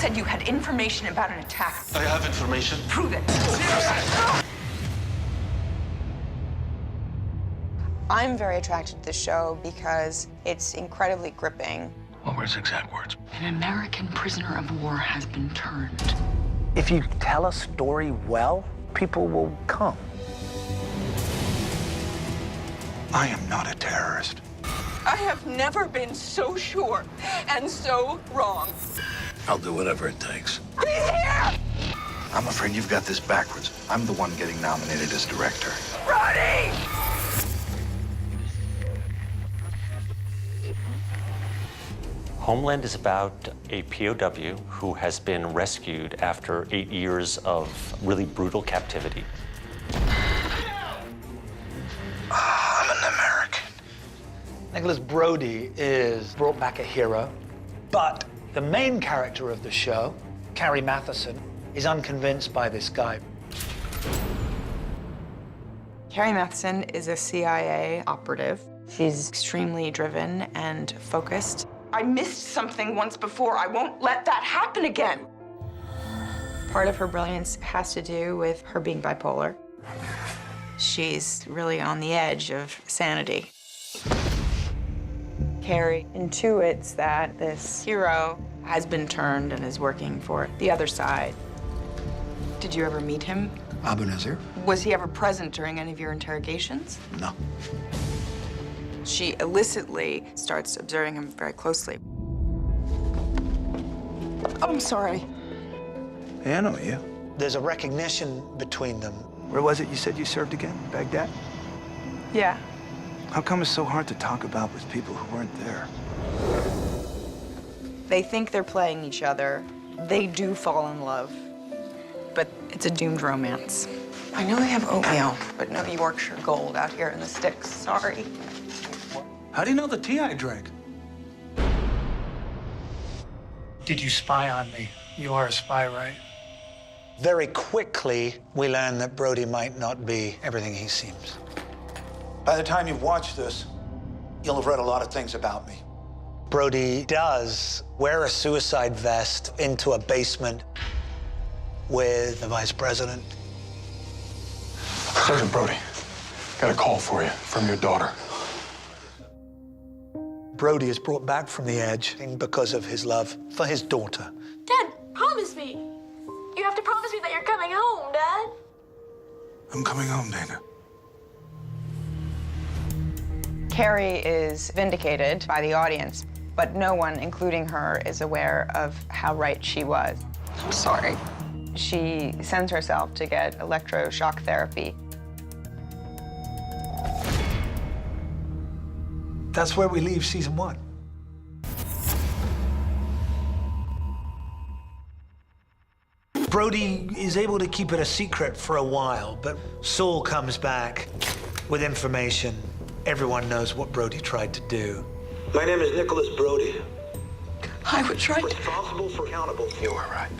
said you had information about an attack. I have information. Prove it. I'm very attracted to the show because it's incredibly gripping. What were his exact words? An American prisoner of war has been turned. If you tell a story well, people will come. I am not a terrorist. I have never been so sure and so wrong. I'll do whatever it takes. He's here! I'm afraid you've got this backwards. I'm the one getting nominated as director. Brody! Homeland is about a POW who has been rescued after 8 years of really brutal captivity. I'm an American. Nicholas Brody is brought back a hero, but the main character of the show, Carrie Matheson, is unconvinced by this guy. Carrie Matheson is a CIA operative. She's extremely driven and focused. I missed something once before. I won't let that happen again. Part of her brilliance has to do with her being bipolar. She's really on the edge of sanity. Carrie intuits that this hero has been turned and is working for the other side. Did you ever meet him? Abu Nazir? Was he ever present during any of your interrogations? No. She illicitly starts observing him very closely. Oh, I'm sorry. Hey, I know you. There's a recognition between them. Where was it you said you served again? Baghdad? Yeah. How come it's so hard to talk about with people who weren't there? They think they're playing each other. They do fall in love, but it's a doomed romance. I know they have oatmeal, but no Yorkshire gold out here in the sticks. Sorry. How do you know the tea I drank? Did you spy on me? You are a spy, right? Very quickly, we learn that Brody might not be everything he seems. By the time you've watched this, you'll have read a lot of things about me. Brody does wear a suicide vest into a basement with the vice president. Sergeant Brody, got a call for you from your daughter. Brody is brought back from the edge because of his love for his daughter. Dad, promise me. You have to promise me that you're coming home, Dad. I'm coming home, Dana. Carrie is vindicated by the audience, but no one, including her, is aware of how right she was. I'm sorry. She sends herself to get electroshock therapy. That's where we leave season 1. Brody is able to keep it a secret for a while, but Saul comes back with information. Everyone knows what Brody tried to do. My name is Nicholas Brody. I was right. Responsible for accountable. You were right.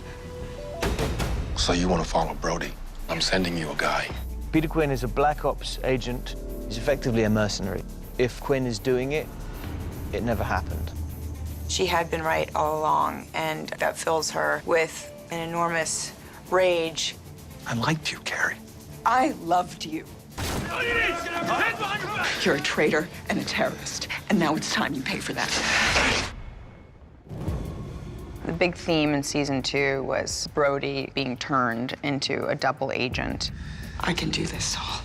So you want to follow Brody? I'm sending you a guy. Peter Quinn is a Black Ops agent. He's effectively a mercenary. If Quinn is doing it, it never happened. She had been right all along, and that fills her with an enormous rage. I liked you, Carrie. I loved you. You're a traitor and a terrorist, and now it's time you pay for that. The big theme in season 2 was Brody being turned into a double agent. I can do this, Saul.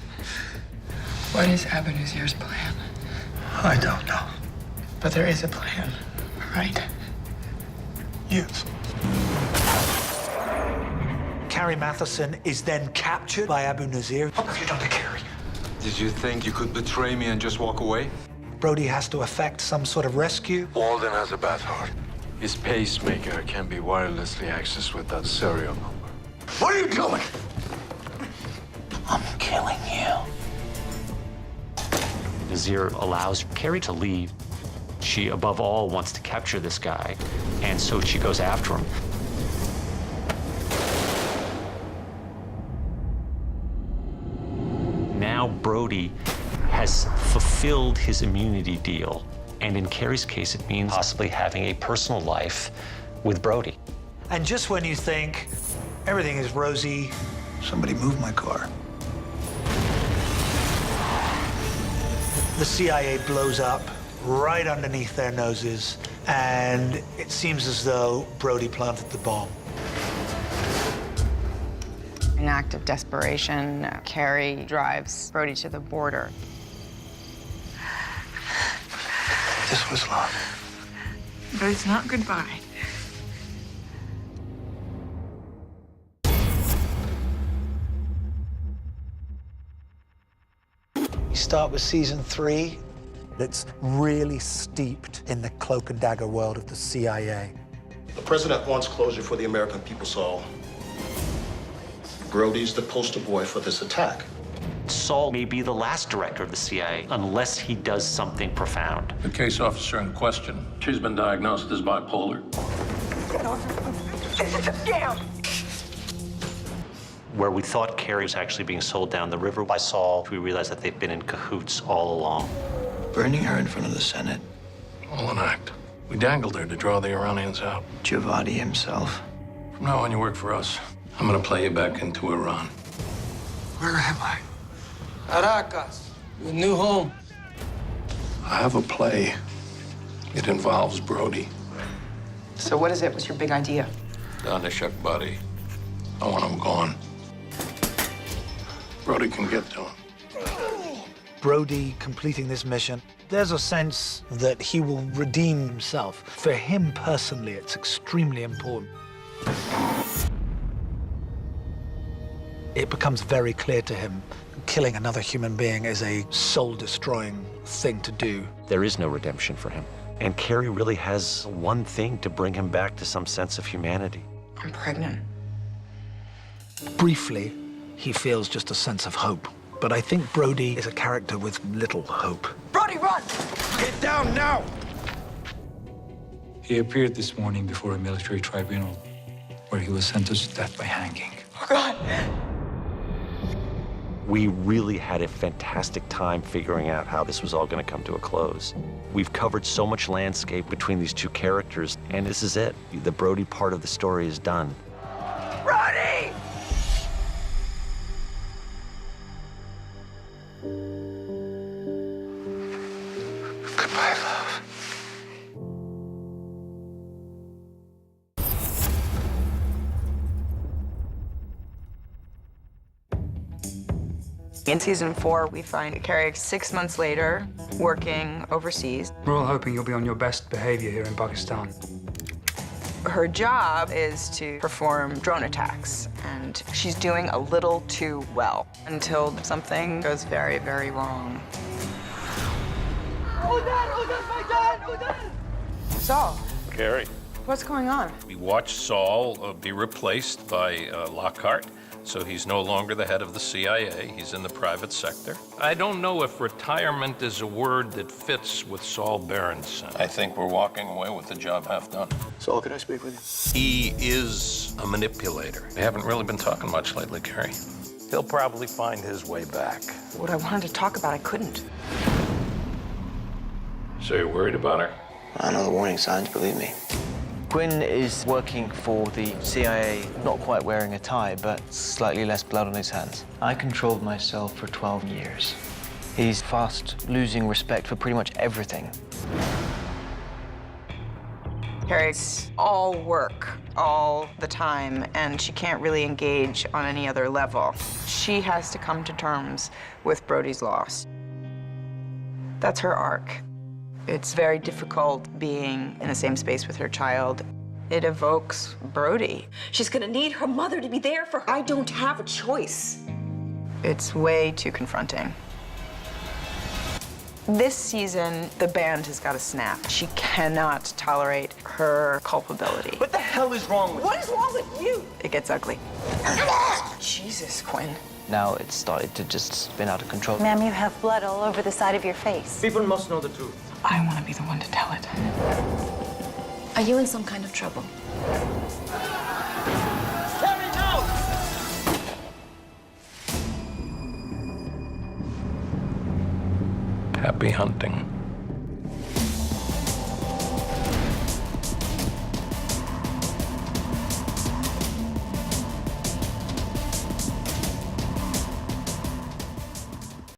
What is Abu Nazir's plan? I don't know. But there is a plan, right? Yes. Carrie Matheson is then captured by Abu Nazir. What have you done to Carrie? Did you think you could betray me and just walk away? Brody has to effect some sort of rescue. Walden has a bad heart. His pacemaker can be wirelessly accessed with that serial number. What are you doing? I'm killing you. Nazir allows Carrie to leave. She, above all, wants to capture this guy, and so she goes after him. Now Brody has fulfilled his immunity deal, and in Carrie's case, it means possibly having a personal life with Brody. And just when you think everything is rosy, Somebody move my car. the CIA blows up right underneath their noses, and it seems as though Brody planted the bomb. In an act of desperation, Carrie drives Brody to the border. This was love. But it's not goodbye. You start with season 3. It's really steeped in the cloak and dagger world of the CIA. The president wants closure for the American people, Saul. Brody's the poster boy for this attack. Saul may be the last director of the CIA unless he does something profound. The case officer in question, she's been diagnosed as bipolar. This is a scam! Where we thought Carrie was actually being sold down the river by Saul, we realized that they've been in cahoots all along. Burning her in front of the Senate. All an act. We dangled her to draw the Iranians out. Javadi himself. From now on, you work for us. I'm gonna play you back into Iran. Where am I? Caracas, your new home. I have a play. It involves Brody. So what is it? What's your big idea? Danishek body. I want him gone. Brody can get to him. Brody completing this mission, there's a sense that he will redeem himself. For him personally, it's extremely important. It becomes very clear to him killing another human being is a soul-destroying thing to do. There is no redemption for him. And Carrie really has one thing to bring him back to some sense of humanity. I'm pregnant. Briefly, he feels just a sense of hope. But I think Brody is a character with little hope. Brody, run! Get down now! He appeared this morning before a military tribunal where he was sentenced to death by hanging. Oh, God! We really had a fantastic time figuring out how this was all going to come to a close. We've covered so much landscape between these two characters, and this is it. The Brody part of the story is done. Brody! Goodbye, love. In season 4, we find Carrie 6 months later working overseas. We're all hoping you'll be on your best behavior here in Pakistan. Her job is to perform drone attacks, and she's doing a little too well until something goes very, very wrong. Saul, Carrie, what's going on? we watched Saul be replaced by Lockhart, so he's no longer the head of the CIA. He's in the private sector. I don't know if retirement is a word that fits with Saul Berenson. I think we're walking away with the job half done. Saul, could I speak with you? He is a manipulator. We haven't really been talking much lately, Carrie. He'll probably find his way back. What I wanted to talk about, I couldn't. So you're worried about her? I know the warning signs, believe me. Quinn is working for the CIA, not quite wearing a tie, but slightly less blood on his hands. I controlled myself for 12 years. He's fast losing respect for pretty much everything. Carrie's all work, all the time, and she can't really engage on any other level. She has to come to terms with Brody's loss. That's her arc. It's very difficult being in the same space with her child. It evokes Brody. She's gonna need her mother to be there for her. I don't have a choice. It's way too confronting. This season, the band has got to snap. She cannot tolerate her culpability. What the hell is wrong with you? What is wrong with you? It gets ugly. Jesus, Quinn. Now it's started to just spin out of control. Ma'am, you have blood all over the side of your face. People must know the truth. I want to be the one to tell it. Are you in some kind of trouble? Happy hunting.